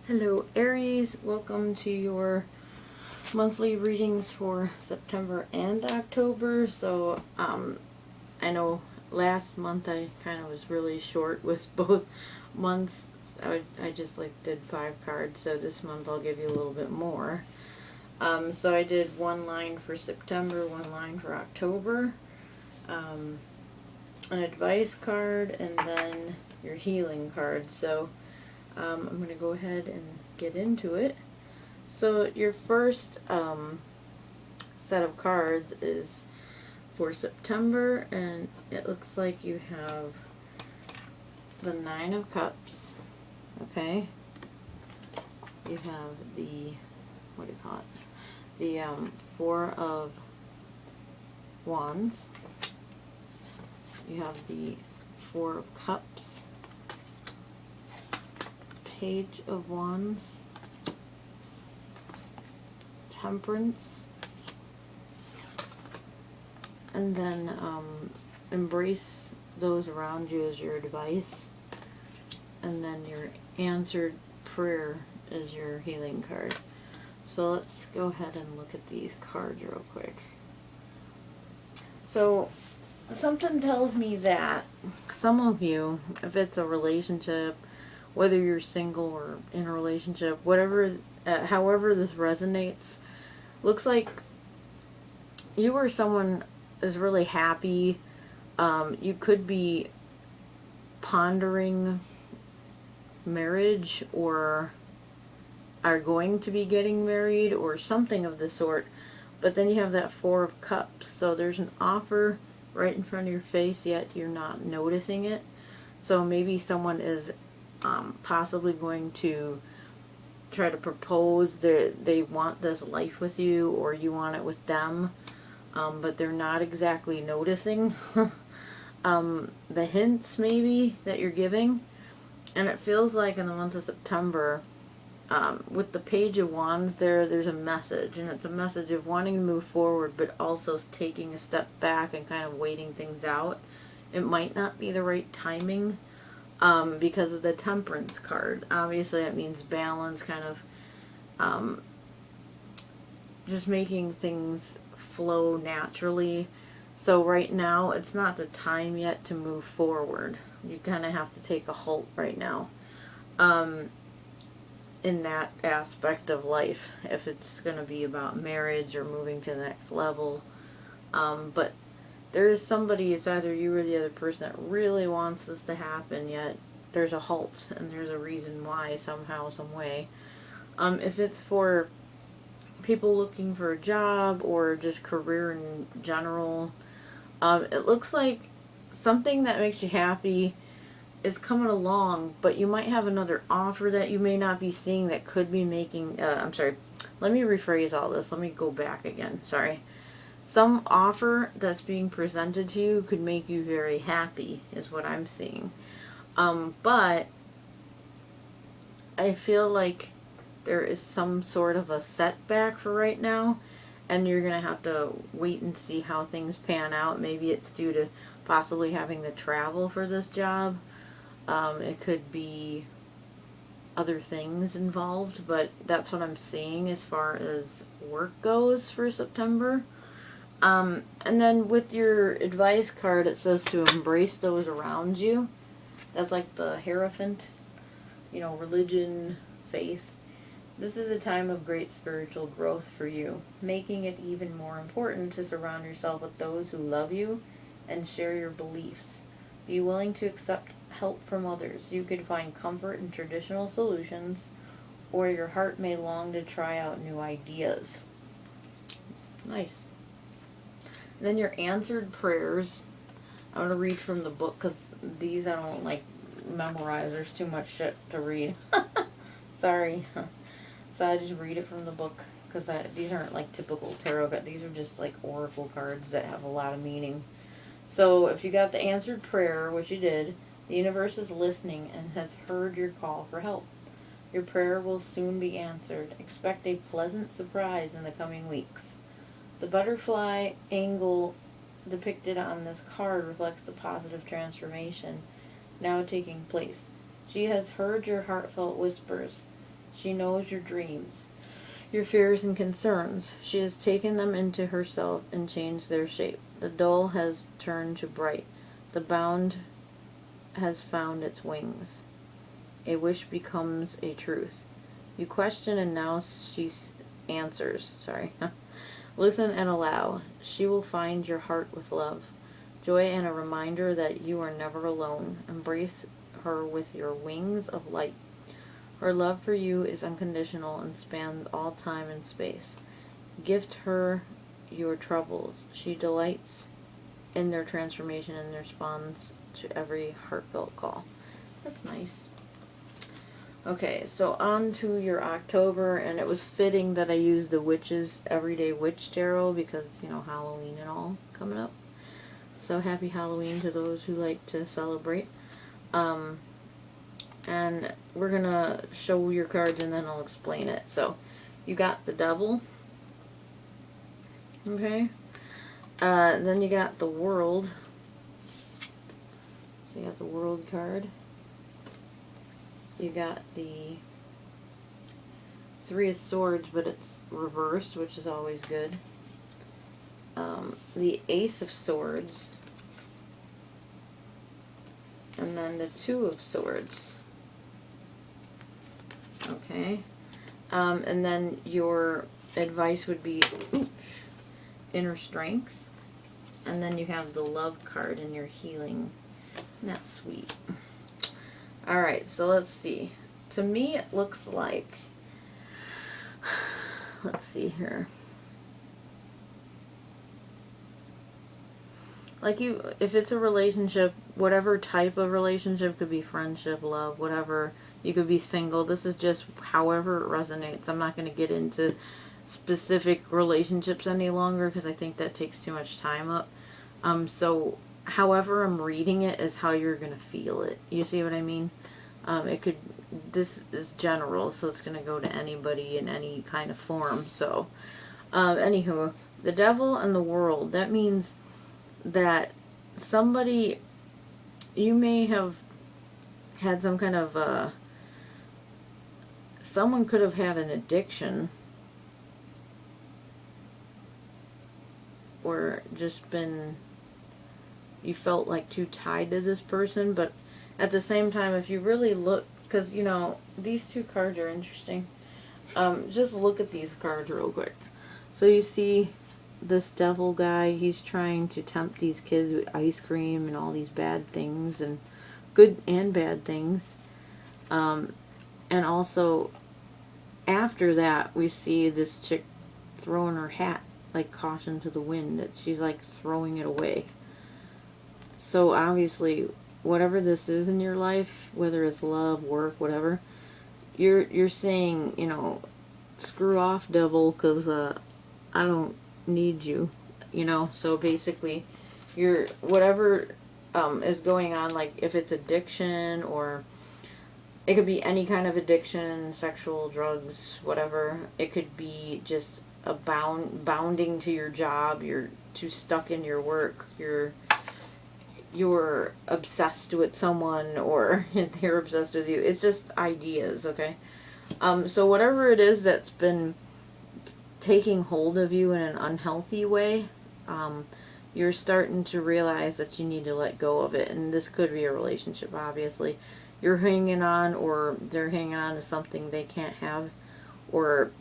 Hello Aries, welcome to your monthly readings for September and October. I know last month I kind of was really short with both months. I just did 5 cards, so this month I'll give you a little bit more. So I did one line for September, one line for October, an advice card, and then your healing card. So I'm going to go ahead and get into it. So your first set of cards is for September, and it looks like you have the 9 of Cups, okay? You have the, what do you call it? The 4 of Wands. You have the 4 of Cups, Page of Wands, Temperance, and then embrace those around you as your advice, and then your answered prayer is your healing card. So let's go ahead and look at these cards real quick. So something tells me that some of you, if it's a relationship, whether you're single or in a relationship, whatever, however this resonates, looks like you or someone is really happy. You could be pondering marriage, or are going to be getting married, or something of the sort. But then you have that 4 of Cups. So there's an offer right in front of your face, yet you're not noticing it. So maybe someone is possibly going to try to propose that they want this life with you, or you want it with them, but they're not exactly noticing the hints maybe that you're giving. And it feels like in the month of September, with the Page of Wands there's a message, and it's a message of wanting to move forward, but also taking a step back and kind of waiting things out. It might not be the right timing, because of the Temperance card. Obviously it means balance, kind of just making things flow naturally. So right now it's not the time yet to move forward. You kind of have to take a halt right now, in that aspect of life, if it's going to be about marriage or moving to the next level. But there is somebody, it's either you or the other person, that really wants this to happen, yet there's a halt, and there's a reason why, somehow, some way. If it's for people looking for a job or just career in general, it looks like something that makes you happy is coming along, but you might have another offer that you may not be seeing that could be making, I'm sorry, let me rephrase all this. Let me go back again. Sorry. Some offer that's being presented to you could make you very happy, is what I'm seeing. But I feel like there is some sort of a setback for right now, and you're going to have to wait and see how things pan out. Maybe it's due to possibly having to travel for this job. It could be other things involved, but that's what I'm seeing as far as work goes for September. And then with your advice card, it says to embrace those around you. That's like the Hierophant, religion, faith. This is a time of great spiritual growth for you, making it even more important to surround yourself with those who love you and share your beliefs. Be willing to accept help from others. You could find comfort in traditional solutions, or your heart may long to try out new ideas. Nice. And then your answered prayers. I'm going to read from the book, because these I don't memorize. There's too much shit to read. Sorry. So I just read it from the book, because these aren't typical tarot cards. These are just oracle cards that have a lot of meaning. So if you got the answered prayer, which you did, the universe is listening and has heard your call for help. Your prayer will soon be answered. Expect a pleasant surprise in the coming weeks. The butterfly angle depicted on this card reflects the positive transformation now taking place. She has heard your heartfelt whispers. She knows your dreams, your fears and concerns. She has taken them into herself and changed their shape. The dull has turned to bright. The bound has found its wings. A wish becomes a truth. You question and now she answers. Sorry. Listen and allow. She will find your heart with love, joy, and a reminder that you are never alone. Embrace her with your wings of light. Her love for you is unconditional and spans all time and space. Gift her your troubles. She delights in their transformation and responds to every heartfelt call. That's nice. Okay, so on to your October, and it was fitting that I used the Witch's Everyday Witch Tarot because, you know, Halloween and all coming up. So happy Halloween to those who like to celebrate. And we're going to show your cards and then I'll explain it. So, you got the Devil. Okay. Then you got the World. So you got the World card. You got the Three of Swords, but it's reversed, which is always good. The Ace of Swords. And then the Two of Swords. Okay. And then your advice would be inner strength. And then you have the Love card in your healing. Isn't that sweet? Alright, so let's see. To me, it looks like, let's see here. Like if it's a relationship, whatever type of relationship, could be friendship, love, whatever, you could be single. This is just however it resonates. I'm not going to get into specific relationships any longer because I think that takes too much time up. So however I'm reading it is how you're going to feel it. You see what I mean? This is general, so it's going to go to anybody in any kind of form. So, anywho, the Devil and the World, that means that somebody, you may have had some kind of, someone could have had an addiction, or just been, you felt like too tied to this person, but at the same time, if you really look, because, you know, these two cards are interesting, just look at these cards real quick. So you see this Devil guy, he's trying to tempt these kids with ice cream and all these bad things, and good and bad things. And also, after that, we see this chick throwing her hat, like caution to the wind, that she's like throwing it away. So obviously, whatever this is in your life, whether it's love, work, whatever, you're saying, you know, screw off, devil, because I don't need you, you know. So basically, whatever is going on, like if it's addiction, or it could be any kind of addiction, sexual, drugs, whatever. It could be just a bounding to your job. You're too stuck in your work. You're obsessed with someone, or they're obsessed with you. It's just ideas, okay? So whatever it is that's been taking hold of you in an unhealthy way, you're starting to realize that you need to let go of it. And this could be a relationship, obviously. You're hanging on, or they're hanging on to something they can't have, or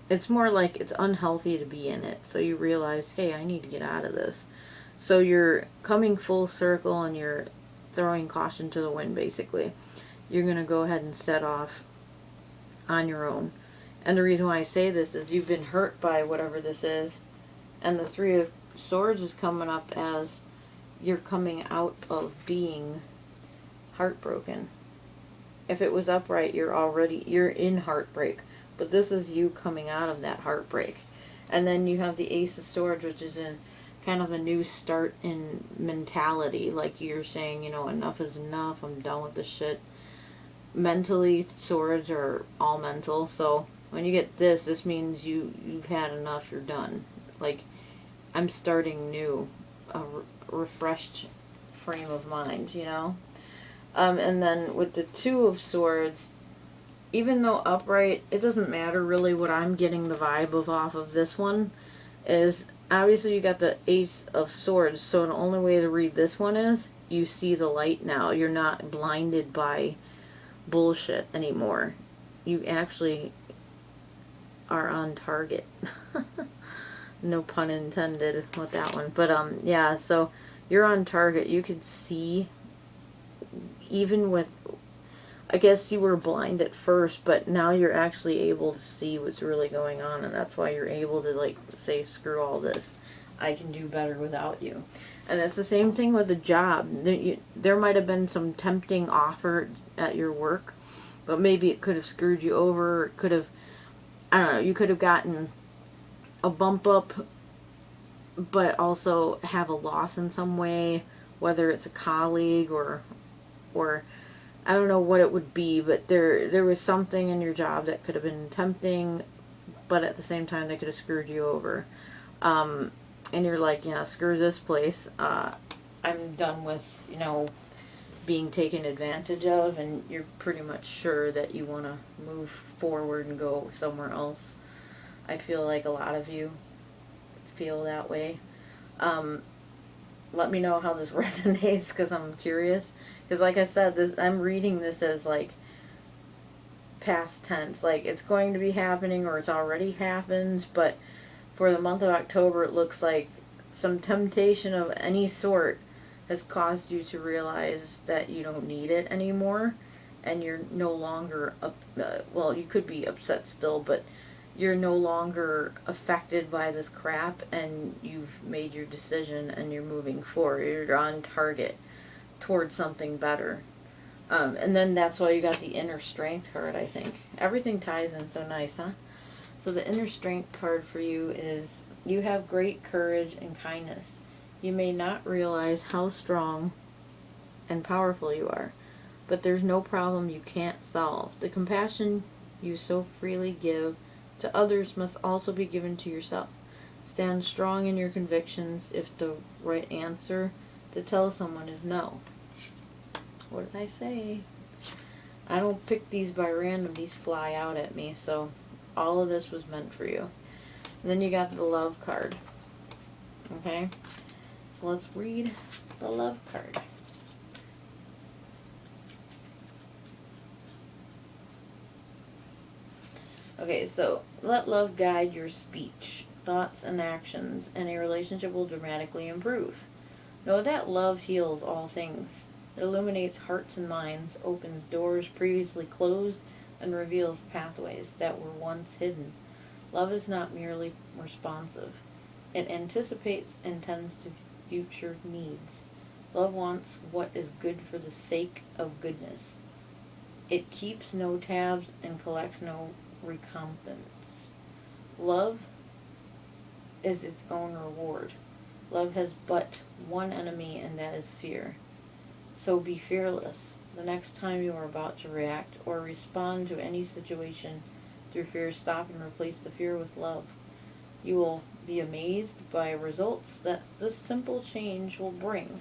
it's more like it's unhealthy to be in it. So you realize, hey, I need to get out of this. So you're coming full circle and you're throwing caution to the wind, basically. You're going to go ahead and set off on your own. And the reason why I say this is you've been hurt by whatever this is. And the Three of Swords is coming up as you're coming out of being heartbroken. If it was upright, you're in heartbreak. But this is you coming out of that heartbreak. And then you have the Ace of Swords, which is in kind of a new start in mentality. Like you're saying, you know, enough is enough. I'm done with this shit. Mentally, swords are all mental. So when you get this means you've had enough. You're done. Like, I'm starting new, a refreshed frame of mind, you know. And then with the Two of Swords, even though upright, it doesn't matter really. What I'm getting the vibe of off of this one is obviously you got the Ace of Swords, so the only way to read this one is you see the light now. You're not blinded by bullshit anymore. You actually are on target. No pun intended with that one. But yeah, so you're on target. You could see, even with, I guess you were blind at first, but now you're actually able to see what's really going on, and that's why you're able to, like, say, screw all this. I can do better without you. And it's the same thing with a job. There might have been some tempting offer at your work, but maybe it could have screwed you over. It could have, I don't know, you could have gotten a bump up, but also have a loss in some way, whether it's a colleague or I don't know what it would be, but there was something in your job that could have been tempting, but at the same time they could have screwed you over. And you're like, yeah, screw this place. I'm done with, being taken advantage of, and you're pretty much sure that you want to move forward and go somewhere else. I feel like a lot of you feel that way. Let me know how this resonates, because I'm curious. Because like I said, I'm reading this as like past tense, like it's going to be happening or it's already happened, but for the month of October it looks like some temptation of any sort has caused you to realize that you don't need it anymore, and you're no longer well, you could be upset still, but you're no longer affected by this crap, and you've made your decision and you're moving forward. You're on target towards something better. And then that's why you got the inner strength card, I think. Everything ties in so nice, huh? So the inner strength card for you is you have great courage and kindness. You may not realize how strong and powerful you are, but there's no problem you can't solve. The compassion you so freely give to others must also be given to yourself. Stand strong in your convictions if the right answer to tell someone is no. What did I say? I don't pick these by random. These fly out at me. So all of this was meant for you. And then you got the love card. Okay? So let's read the love card. Okay, so let love guide your speech, thoughts, and actions, and a relationship will dramatically improve. Know that love heals all things. It illuminates hearts and minds, opens doors previously closed, and reveals pathways that were once hidden. Love is not merely responsive. It anticipates and tends to future needs. Love wants what is good for the sake of goodness. It keeps no tabs and collects no recompense. Love is its own reward. Love has but one enemy, and that is fear. So be fearless. The next time you are about to react or respond to any situation through fear, stop and replace the fear with love. You will be amazed by results that this simple change will bring.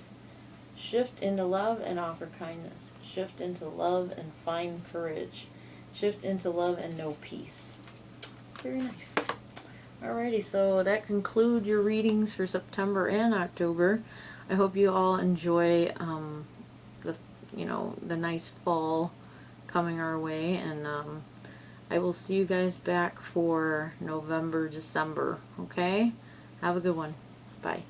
Shift into love and offer kindness. Shift into love and find courage. Shift into love and know peace. Very nice. Alrighty, so that concludes your readings for September and October. I hope you all enjoy the nice fall coming our way, and I will see you guys back for November, December. Okay? Have a good one. Bye.